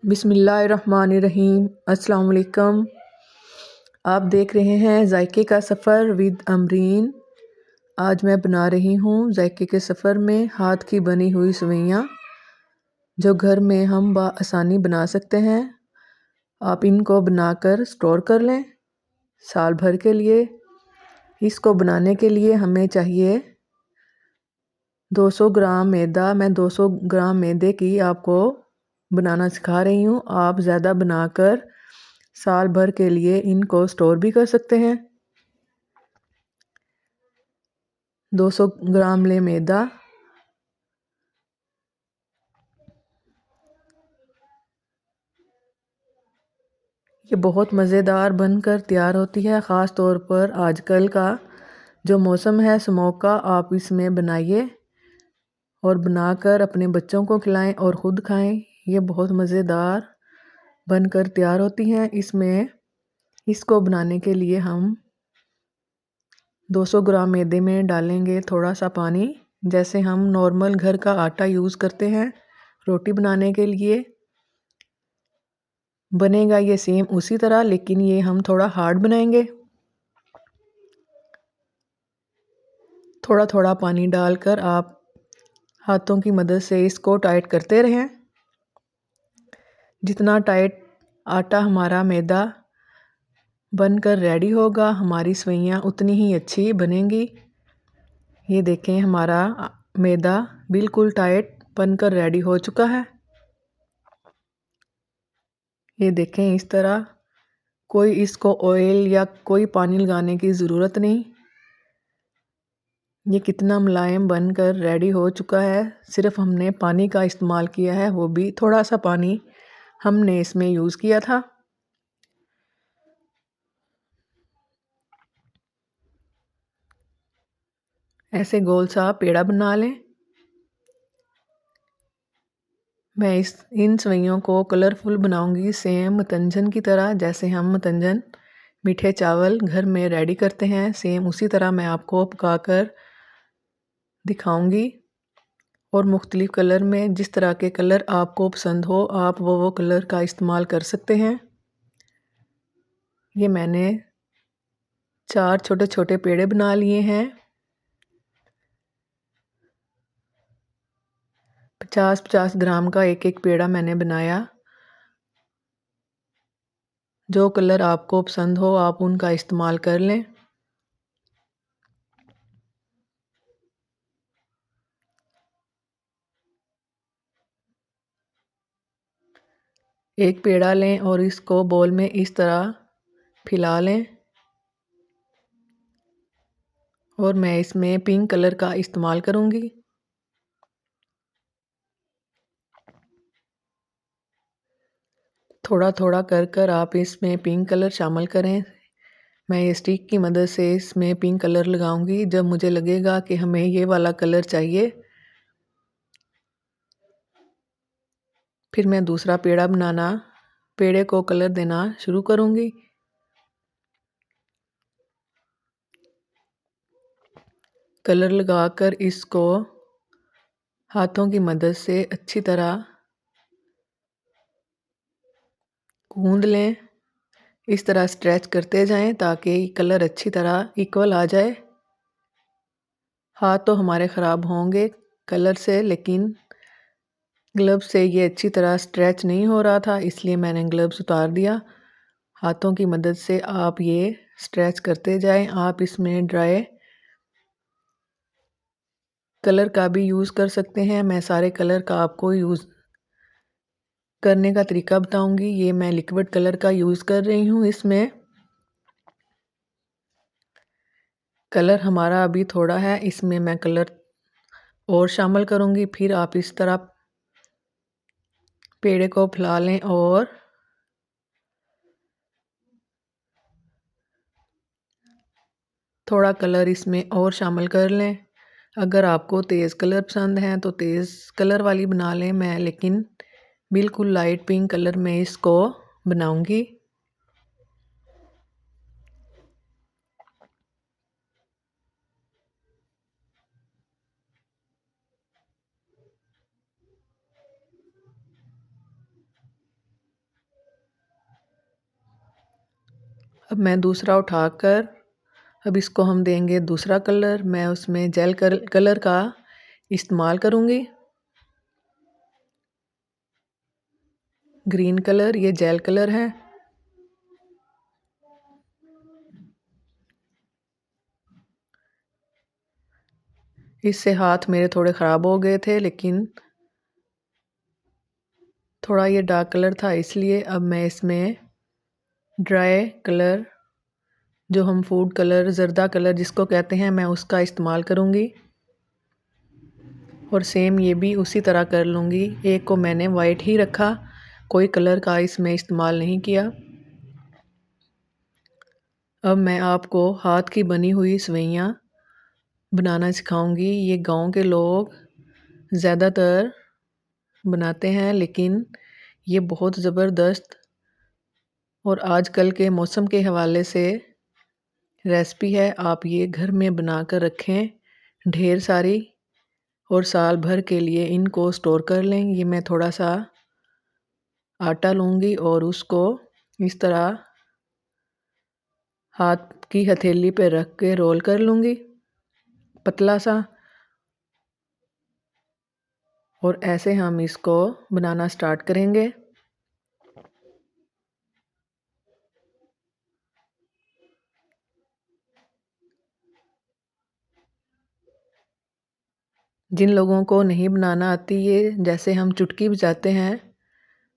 बिस्मिल्लाहिर्रहमानिर्रहीम। अस्सलाम वालेकुम। आप देख रहे हैं जायके का सफ़र विद अमरीन। आज मैं बना रही हूँ जायके के सफ़र में हाथ की बनी हुई सेवइयाँ, जो घर में हम आसानी बना सकते हैं। आप इनको बनाकर स्टोर कर लें साल भर के लिए। इसको बनाने के लिए हमें चाहिए 200 ग्राम मैदा। मैं 200 ग्राम मैदे की आपको बनाना सिखा रही हूँ। आप ज़्यादा बनाकर साल भर के लिए इनको स्टोर भी कर सकते हैं। 200 ग्राम ले मैदा। ये बहुत मज़ेदार बनकर तैयार होती है। ख़ास तौर पर आजकल का जो मौसम है स्मोक का, आप इसमें बनाइए और बनाकर अपने बच्चों को खिलाएं और ख़ुद खाएं। ये बहुत मज़ेदार बनकर तैयार होती हैं। इसको बनाने के लिए हम 200 ग्राम मैदे में डालेंगे थोड़ा सा पानी, जैसे हम नॉर्मल घर का आटा यूज़ करते हैं रोटी बनाने के लिए। बनेगा ये सेम उसी तरह, लेकिन ये हम थोड़ा हार्ड बनाएंगे। थोड़ा थोड़ा पानी डालकर आप हाथों की मदद से इसको टाइट करते रहें। जितना टाइट आटा हमारा मैदा बनकर रेडी होगा, हमारी सेवइयाँ उतनी ही अच्छी बनेंगी। ये देखें, हमारा मैदा बिल्कुल टाइट बनकर रेडी हो चुका है। ये देखें, इस तरह कोई इसको ऑयल या कोई पानी लगाने की ज़रूरत नहीं। ये कितना मुलायम बनकर रेडी हो चुका है। सिर्फ हमने पानी का इस्तेमाल किया है, वो भी थोड़ा सा पानी हमने इसमें यूज़ किया था। ऐसे गोल सा पेड़ा बना लें। मैं इन सेवइयों को कलरफुल बनाऊंगी, सेम मतंजन की तरह। जैसे हम मतंजन मीठे चावल घर में रेडी करते हैं, सेम उसी तरह मैं आपको पकाकर दिखाऊंगी। और मुख्तलिफ़ कलर में, जिस तरह के कलर आपको पसंद हो, आप वो कलर का इस्तेमाल कर सकते हैं। ये मैंने 4 छोटे छोटे पेड़े बना लिए हैं। 50-50 ग्राम का एक एक पेड़ा मैंने बनाया। जो कलर आपको पसंद हो आप उनका इस्तेमाल कर लें। एक पेड़ा लें और इसको बोल में इस तरह फैला लें। और मैं इसमें पिंक कलर का इस्तेमाल करूंगी। थोड़ा थोड़ा कर कर आप इसमें पिंक कलर शामिल करें। मैं ये स्टिक की मदद से इसमें पिंक कलर लगाऊंगी। जब मुझे लगेगा कि हमें ये वाला कलर चाहिए, फिर मैं दूसरा पेड़े को कलर देना शुरू करूंगी। कलर लगाकर इसको हाथों की मदद से अच्छी तरह गूंद लें। इस तरह स्ट्रेच करते जाएं ताकि कलर अच्छी तरह इक्वल आ जाए। हाथ तो हमारे ख़राब होंगे कलर से, लेकिन ग्लव्स से ये अच्छी तरह स्ट्रेच नहीं हो रहा था, इसलिए मैंने ग्लव्स उतार दिया। हाथों की मदद से आप ये स्ट्रेच करते जाएं। आप इसमें ड्राई कलर का भी यूज़ कर सकते हैं। मैं सारे कलर का आपको यूज़ करने का तरीका बताऊंगी। ये मैं लिक्विड कलर का यूज़ कर रही हूँ। इसमें कलर हमारा अभी थोड़ा है, इसमें मैं कलर और शामिल करूंगी। फिर आप इस तरह पेड़े को फैला लें और थोड़ा कलर इसमें और शामिल कर लें। अगर आपको तेज़ कलर पसंद है तो तेज़ कलर वाली बना लें। मैं लेकिन बिल्कुल लाइट पिंक कलर में इसको बनाऊंगी। अब मैं दूसरा उठाकर अब इसको हम देंगे दूसरा कलर। मैं उसमें जेल कलर का इस्तेमाल करूँगी। ग्रीन कलर, ये जेल कलर है। इससे हाथ मेरे थोड़े ख़राब हो गए थे, लेकिन थोड़ा ये डार्क कलर था, इसलिए अब मैं इसमें ड्राई कलर, जो हम फूड कलर, ज़र्दा कलर जिसको कहते हैं, मैं उसका इस्तेमाल करूँगी। और सेम ये भी उसी तरह कर लूँगी। एक को मैंने वाइट ही रखा, कोई कलर का इसमें इस्तेमाल नहीं किया। अब मैं आपको हाथ की बनी हुई सवैयाँ बनाना सिखाऊंगी। ये गांव के लोग ज़्यादातर बनाते हैं, लेकिन ये बहुत ज़बरदस्त और आजकल के मौसम के हवाले से रेसिपी है। आप ये घर में बना कर रखें ढेर सारी, और साल भर के लिए इनको स्टोर कर लें। ये मैं थोड़ा सा आटा लूँगी और उसको इस तरह हाथ की हथेली पे रख के रोल कर लूँगी पतला सा, और ऐसे हम इसको बनाना स्टार्ट करेंगे। जिन लोगों को नहीं बनाना आती, ये जैसे हम चुटकी बजाते हैं,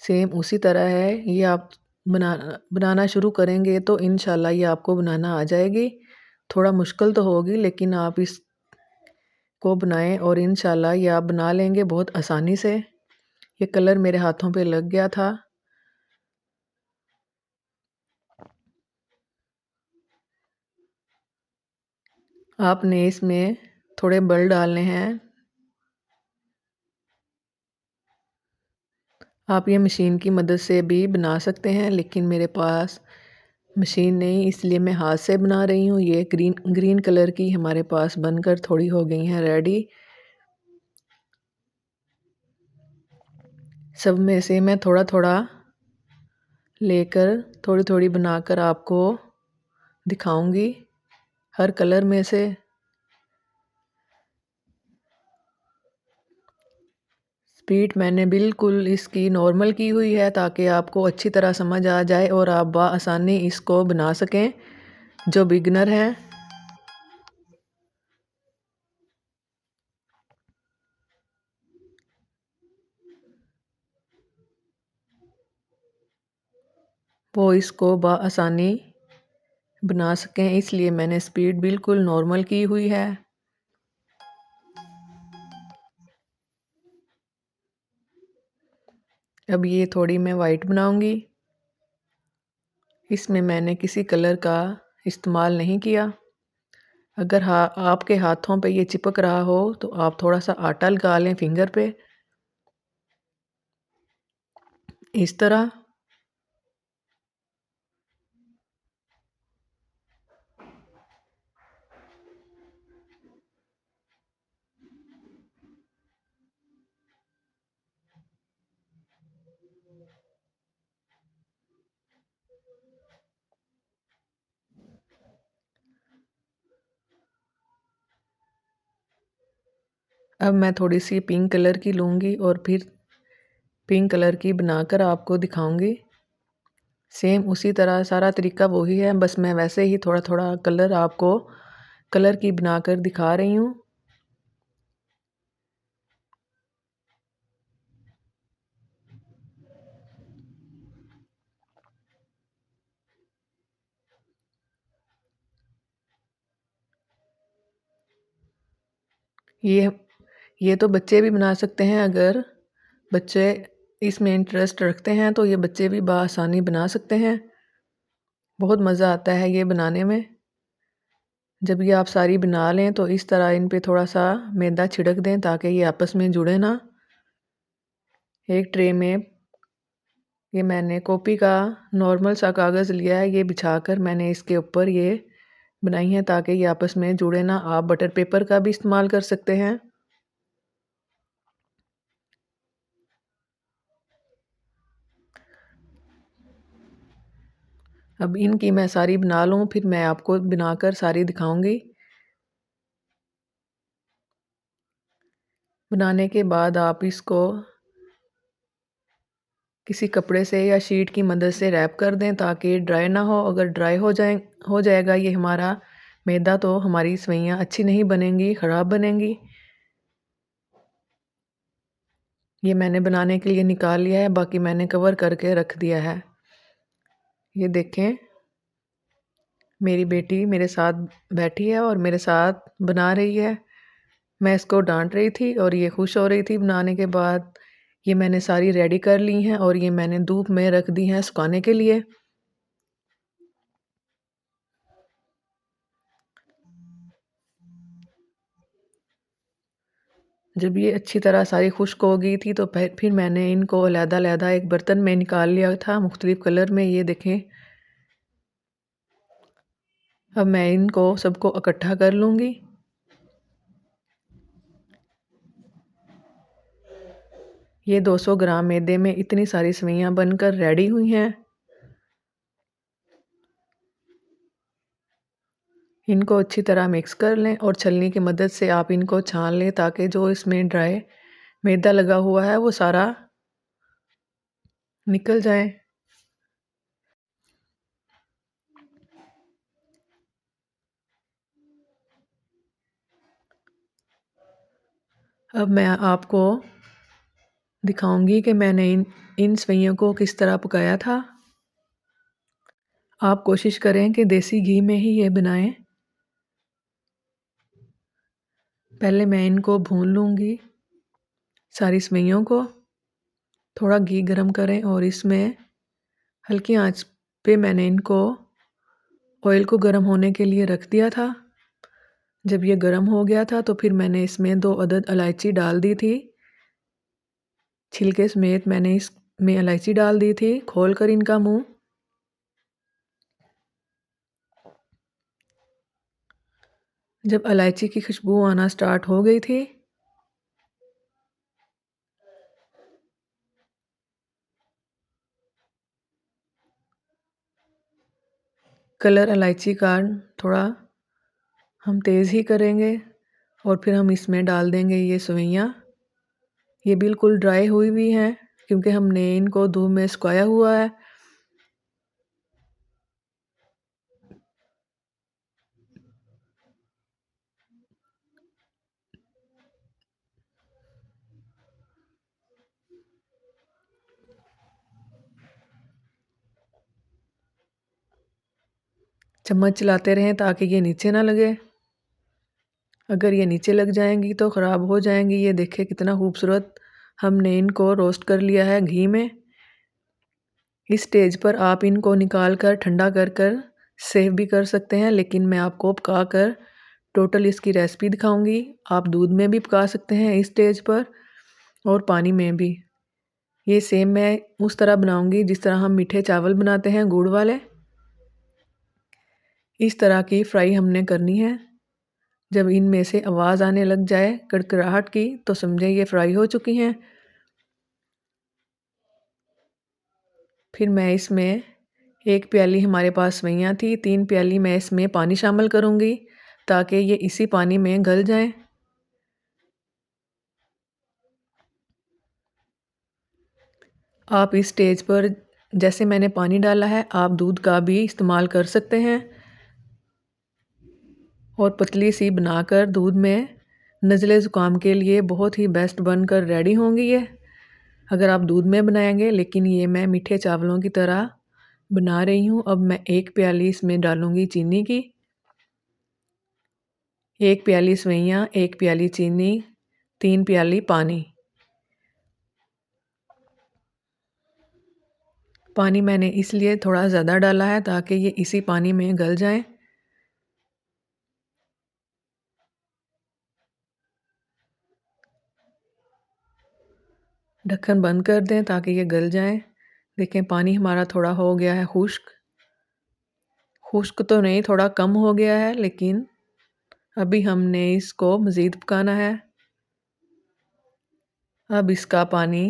सेम उसी तरह है। ये आप बनाना शुरू करेंगे तो इंशाल्लाह ये आपको बनाना आ जाएगी। थोड़ा मुश्किल तो होगी, लेकिन आप इसको बनाएं और इंशाल्लाह ये आप बना लेंगे बहुत आसानी से। ये कलर मेरे हाथों पे लग गया था। आपने इसमें थोड़े बल डालने हैं। आप ये मशीन की मदद से भी बना सकते हैं, लेकिन मेरे पास मशीन नहीं, इसलिए मैं हाथ से बना रही हूँ। ये ग्रीन कलर की हमारे पास बनकर थोड़ी हो गई हैं रेडी। सब में से मैं थोड़ा थोड़ा लेकर थोड़ी थोड़ी बनाकर आपको दिखाऊंगी हर कलर में से। स्पीड मैंने बिल्कुल इसकी नॉर्मल की हुई है, ताकि आपको अच्छी तरह समझ आ जाए और आप बआसानी इसको बना सकें जो बिगनर हैं। वो इसको बआसानी बना सकें, इसलिए मैंने स्पीड बिल्कुल नॉर्मल की हुई है। अब ये थोड़ी मैं वाइट बनाऊंगी। इसमें मैंने किसी कलर का इस्तेमाल नहीं किया। अगर आपके हाथों पे ये चिपक रहा हो तो आप थोड़ा सा आटा लगा लें फिंगर पे, इस तरह। अब मैं थोड़ी सी पिंक कलर की लूँगी और फिर पिंक कलर की बनाकर आपको दिखाऊंगी। सेम उसी तरह सारा तरीका वही है, बस मैं वैसे ही थोड़ा थोड़ा कलर आपको कलर की बनाकर दिखा रही हूँ। ये तो बच्चे भी बना सकते हैं। अगर बच्चे इसमें इंटरेस्ट रखते हैं तो ये बच्चे भी बआसानी बना सकते हैं। बहुत मज़ा आता है ये बनाने में। जब ये आप सारी बना लें तो इस तरह इन पे थोड़ा सा मैदा छिड़क दें, ताकि ये आपस में जुड़े ना। एक ट्रे में ये मैंने कॉपी का नॉर्मल सा कागज़ लिया है, ये बिछाकर मैंने इसके ऊपर ये बनाई है ताकि ये आपस में जुड़े ना। आप बटर पेपर का भी इस्तेमाल कर सकते हैं। अब इनकी मैं सारी बना लूँ, फिर मैं आपको बनाकर सारी दिखाऊँगी। बनाने के बाद आप इसको किसी कपड़े से या शीट की मदद से रैप कर दें ताकि ड्राई ना हो। अगर ड्राई हो जाएगा ये हमारा मैदा, तो हमारी सेवइयाँ अच्छी नहीं बनेंगी, ख़राब बनेंगी। ये मैंने बनाने के लिए निकाल लिया है, बाकी मैंने कवर करके रख दिया है। ये देखें, मेरी बेटी मेरे साथ बैठी है और मेरे साथ बना रही है। मैं इसको डांट रही थी और ये खुश हो रही थी बनाने के बाद। ये मैंने सारी रेडी कर ली हैं और ये मैंने धूप में रख दी हैं सुखाने के लिए। जब ये अच्छी तरह सारी खुश्क हो गई थी तो फिर मैंने इनको अलहदा-अलहदा एक बर्तन में निकाल लिया था मुख्तलिफ कलर में। ये देखें, अब मैं इनको सबको इकट्ठा कर लूँगी। ये 200 ग्राम मैदे में इतनी सारी सेवइयाँ बनकर रेडी हुई हैं। इनको अच्छी तरह मिक्स कर लें और छलनी की मदद से आप इनको छान लें ताकि जो इसमें ड्राई मैदा लगा हुआ है वो सारा निकल जाए। अब मैं आपको दिखाऊंगी कि मैंने इन सेवइयों को किस तरह पकाया था। आप कोशिश करें कि देसी घी में ही ये बनाएं। पहले मैं इनको भून लूँगी सारी सेवइयों को। थोड़ा घी गरम करें और इसमें हल्की आंच पे मैंने इनको ऑयल को गरम होने के लिए रख दिया था। जब ये गरम हो गया था तो फिर मैंने इसमें 2 अदद इलायची डाल दी थी। छिलके समेत मैंने इसमें इलायची डाल दी थी, खोलकर इनका मुंह। जब इलायची की खुशबू आना स्टार्ट हो गई थी कलर इलायची का थोड़ा हम तेज़ ही करेंगे और फिर हम इसमें डाल देंगे ये सेवइयाँ। ये बिल्कुल ड्राई हुई हुई हैं क्योंकि हमने इनको धूप में सुखाया हुआ है। चम्मच चलाते रहें ताकि ये नीचे ना लगे। अगर ये नीचे लग जाएंगी तो ख़राब हो जाएंगी। ये देखिए कितना खूबसूरत हमने इनको रोस्ट कर लिया है घी में। इस स्टेज पर आप इनको निकाल कर ठंडा कर कर सेव भी कर सकते हैं, लेकिन मैं आपको पका कर टोटल इसकी रेसिपी दिखाऊंगी। आप दूध में भी पका सकते हैं इस स्टेज पर और पानी में भी। ये सेम मैं उस तरह बनाऊंगी जिस तरह हम मीठे चावल बनाते हैं गुड़ वाले। इस तरह की फ्राई हमने करनी है। जब इनमें से आवाज़ आने लग जाए कड़कड़ाहट की तो समझें ये फ्राई हो चुकी हैं। फिर मैं इसमें 1 प्याली हमारे पास सेवइयाँ थी, 3 प्याली मैं इसमें पानी शामिल करूँगी ताकि ये इसी पानी में गल जाएं। आप इस स्टेज पर जैसे मैंने पानी डाला है आप दूध का भी इस्तेमाल कर सकते हैं और पतली सी बनाकर दूध में नज़ले ज़ुकाम के लिए बहुत ही बेस्ट बनकर रेडी होंगी ये, अगर आप दूध में बनाएंगे। लेकिन ये मैं मीठे चावलों की तरह बना रही हूँ। अब मैं 1 प्याली इसमें डालूँगी चीनी की। 1 प्याली सेवइयाँ, 1 प्याली चीनी, 3 प्याली पानी। पानी मैंने इसलिए थोड़ा ज़्यादा डाला है ताकि ये इसी पानी में गल जाएं। ढक्कन बंद कर दें ताकि ये गल जाएं। देखें पानी हमारा थोड़ा हो गया है खुश्क। खुश्क तो नहीं, थोड़ा कम हो गया है, लेकिन अभी हमने इसको मज़ीद पकाना है। अब इसका पानी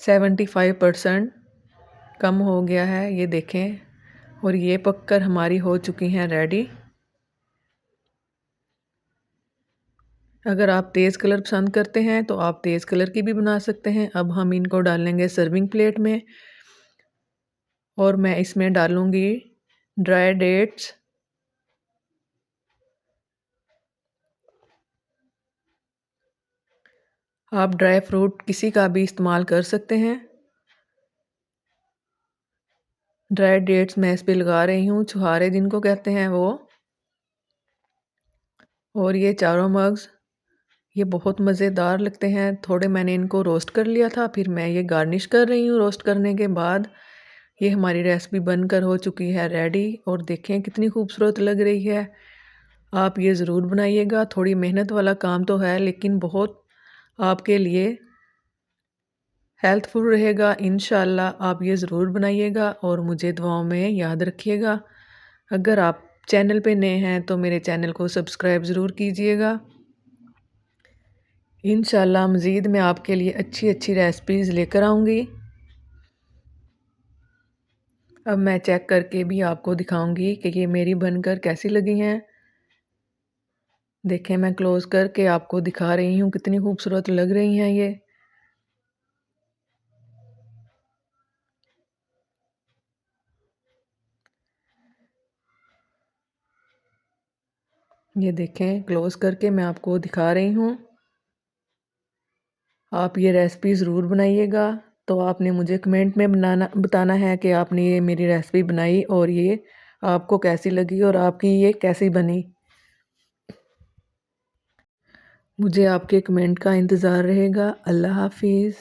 75% कम हो गया है, ये देखें। और ये पककर हमारी हो चुकी हैं रेडी। अगर आप तेज़ कलर पसंद करते हैं तो आप तेज़ कलर की भी बना सकते हैं। अब हम इनको डालेंगे सर्विंग प्लेट में और मैं इसमें डालूँगी ड्राई डेट्स। आप ड्राई फ्रूट किसी का भी इस्तेमाल कर सकते हैं। ड्राई डेट्स मैं इस पे लगा रही हूँ, छुहारे जिनको कहते हैं वो। और ये चारों मग्स ये बहुत मज़ेदार लगते हैं। थोड़े मैंने इनको रोस्ट कर लिया था, फिर मैं ये गार्निश कर रही हूँ। रोस्ट करने के बाद ये हमारी रेसिपी बनकर हो चुकी है रेडी। और देखें कितनी खूबसूरत लग रही है। आप ये ज़रूर बनाइएगा। थोड़ी मेहनत वाला काम तो है, लेकिन बहुत आपके लिए हेल्थफुल रहेगा। इंशाल्लाह आप ये ज़रूर बनाइएगा और मुझे दुआओं में याद रखिएगा। अगर आप चैनल पे नए हैं तो मेरे चैनल को सब्सक्राइब ज़रूर कीजिएगा। इंशाल्लाह मज़ीद मैं आपके लिए अच्छी अच्छी रेसिपीज़ लेकर आऊँगी। अब मैं चेक करके भी आपको दिखाऊंगी कि ये मेरी बनकर कैसी लगी हैं। देखें, मैं क्लोज़ करके आपको दिखा रही हूँ कितनी खूबसूरत लग रही हैं ये। ये देखें, क्लोज़ करके मैं आपको दिखा रही हूँ। आप ये रेसिपी ज़रूर बनाइएगा। तो आपने मुझे कमेंट में बताना है कि आपने ये मेरी रेसिपी बनाई और ये आपको कैसी लगी और आपकी ये कैसी बनी। मुझे आपके कमेंट का इंतज़ार रहेगा। अल्लाह हाफ़िज़।